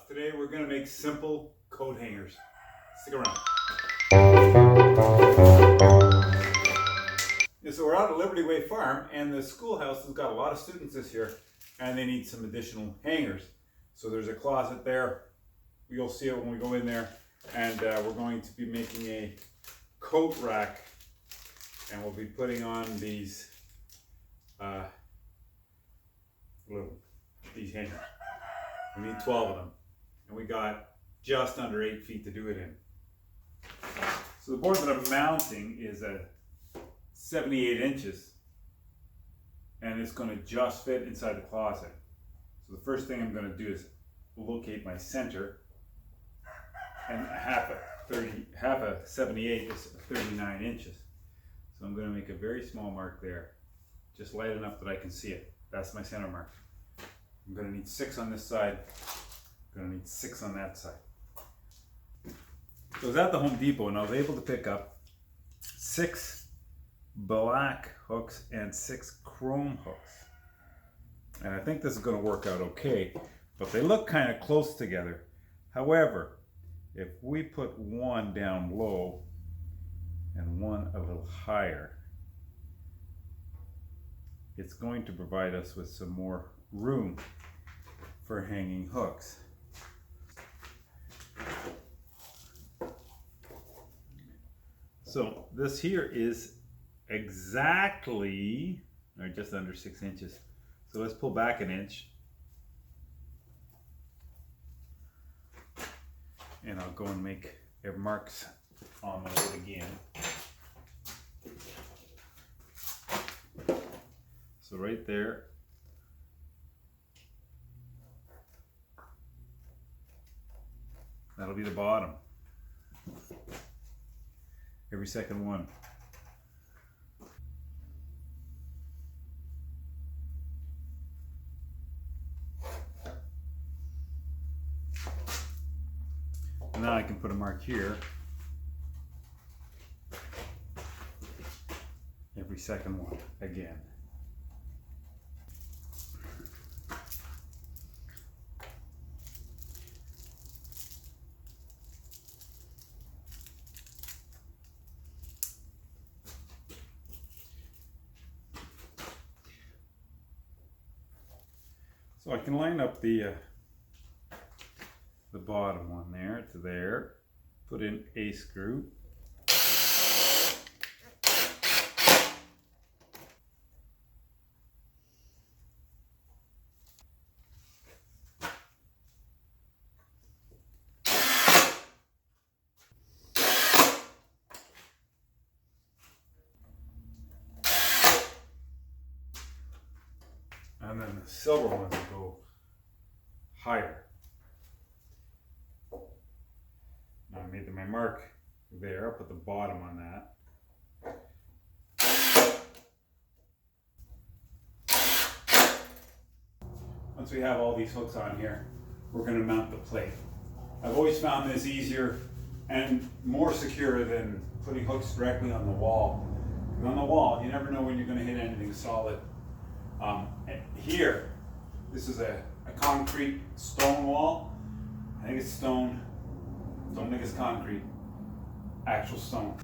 Today we're going to make simple coat hangers. Stick around. Yeah, so we're out at Liberty Way Farm, and the schoolhouse has got a lot of students this year, and they need some additional hangers. So there's a closet there. You'll see it when we go in there, and we're going to be making a coat rack, and we'll be putting on these hangers. We need 12 of them, and we got just under 8 feet to do it in. So the board that I'm mounting is a 78 inches, and it's going to just fit inside the closet. So the first thing I'm going to do is locate my center, and half a 78 is 39 inches. So I'm going to make a very small mark there, just light enough that I can see it. That's my center mark. I'm going to need 6 on this side. I'm going to need 6 on that side. So I was at the Home Depot and I was able to pick up 6 black hooks and 6 chrome hooks. And I think this is going to work out okay, but they look kind of close together. However, if we put one down low and one a little higher, it's going to provide us with some more room for hanging hooks. So this here is exactly, or just under 6 inches. So let's pull back an inch. And I'll go and make marks on my wood again. So right there. That'll be the bottom. Every second one. And now I can put a mark here. Every second one again. So I can line up the bottom one there to there, put in a screw. And then the silver ones will go higher. Now I made my mark there. I'll put the bottom on that. Once we have all these hooks on here, we're going to mount the plate. I've always found this easier and more secure than putting hooks directly on the wall. And on the wall, you never know when you're going to hit anything solid. Here, this is a concrete stone wall. I think it's stone. Don't think it's concrete. Actual stone.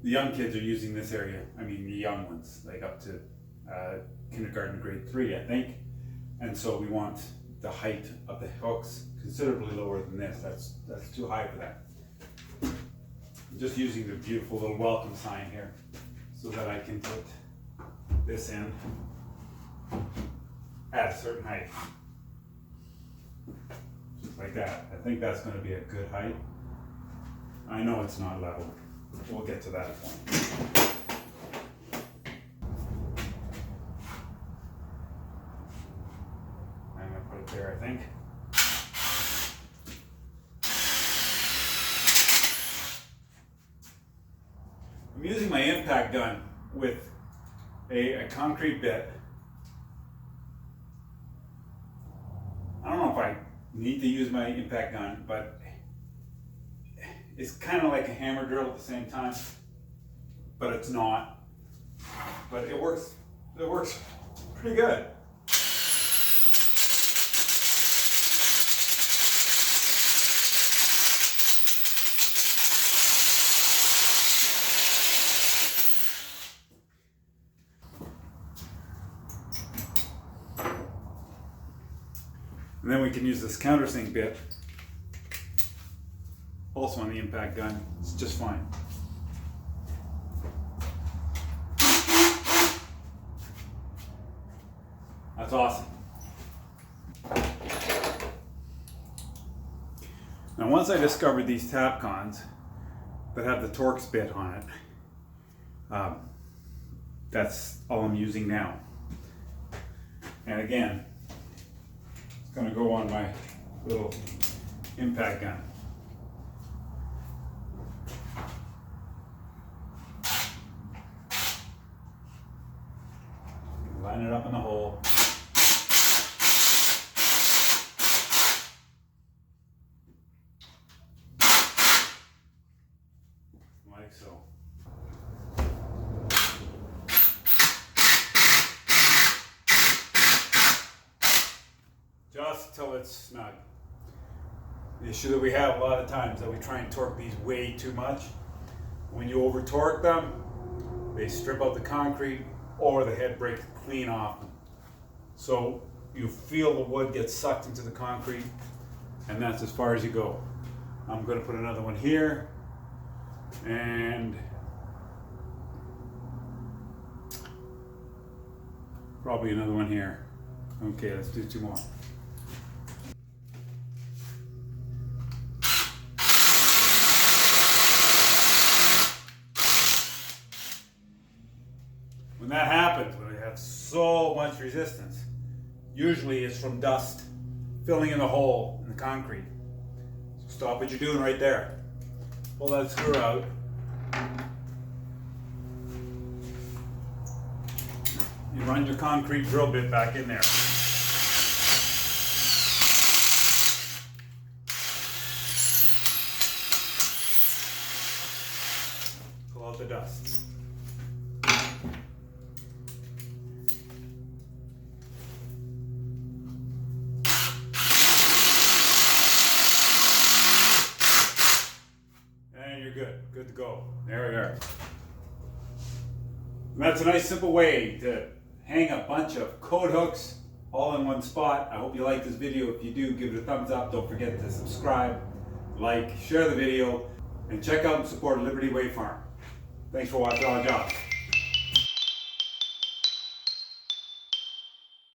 The young kids are using this area. I mean, the young ones, like up to kindergarten, grade 3, I think. And so we want the height of the hooks considerably lower than this. That's too high for that. I'm just using the beautiful little welcome sign here, so that I can put this in at a certain height. Just like that. I think that's going to be a good height. I know it's not level. We'll get to that point. I'm going to put it there, I think. I'm using my impact gun with a concrete bit. I don't know if I need to use my impact gun, but it's kind of like a hammer drill at the same time, but it's not. But it works pretty good. then we can use this countersink bit, also on the impact gun. It's just fine. That's awesome. Now once I discovered these Tapcons that have the Torx bit on it, that's all I'm using now. And again, it's going to go on my little impact gun. Line it up in the hole. Like so. Just till it's snug. The issue that we have a lot of times that we try and torque these way too much. When you over torque them, they strip out the concrete or the head breaks clean off them. So you feel the wood get sucked into the concrete, and that's as far as you go. I'm going to put another one here, and probably another one here. Okay, let's do 2 more. When that happens, when we have so much resistance, usually it's from dust filling in the hole in the concrete. So stop what you're doing right there. Pull that screw out. You run your concrete drill bit back in there. Pull out the dust. Good to go. There we are. And that's a nice simple way to hang a bunch of coat hooks all in one spot. I hope you like this video. If you do, give it a thumbs up. Don't forget to subscribe, like, share the video, and check out and support Liberty Way Farm. Thanks for watching our jobs.